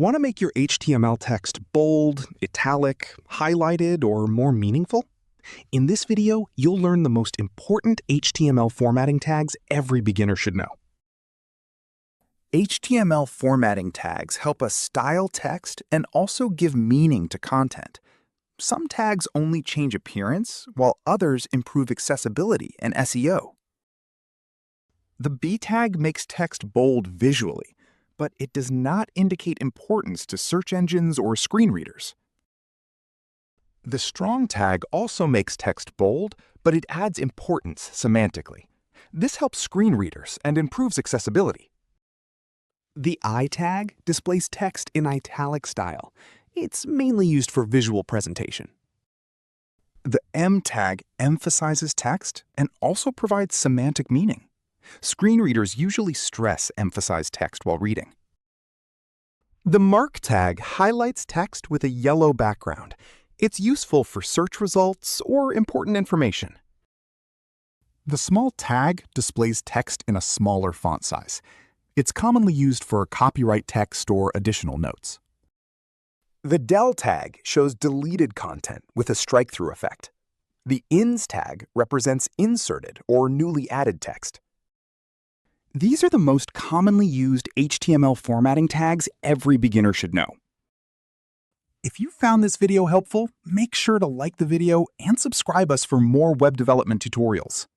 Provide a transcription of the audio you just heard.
Want to make your HTML text bold, italic, highlighted, or more meaningful? In this video, you'll learn the most important HTML formatting tags every beginner should know. HTML formatting tags help us style text and also give meaning to content. Some tags only change appearance, while others improve accessibility and SEO. The B tag makes text bold visually, but it does not indicate importance to search engines or screen readers. The strong tag also makes text bold, but it adds importance semantically. This helps screen readers and improves accessibility. The I tag displays text in italic style. It's mainly used for visual presentation. The M tag emphasizes text and also provides semantic meaning. Screen readers usually stress emphasized text while reading. The mark tag highlights text with a yellow background. It's useful for search results or important information. The small tag displays text in a smaller font size. It's commonly used for copyright text or additional notes. The del tag shows deleted content with a strike-through effect. The ins tag represents inserted or newly added text. These are the most commonly used HTML formatting tags every beginner should know. If you found this video helpful, make sure to like the video and subscribe us for more web development tutorials.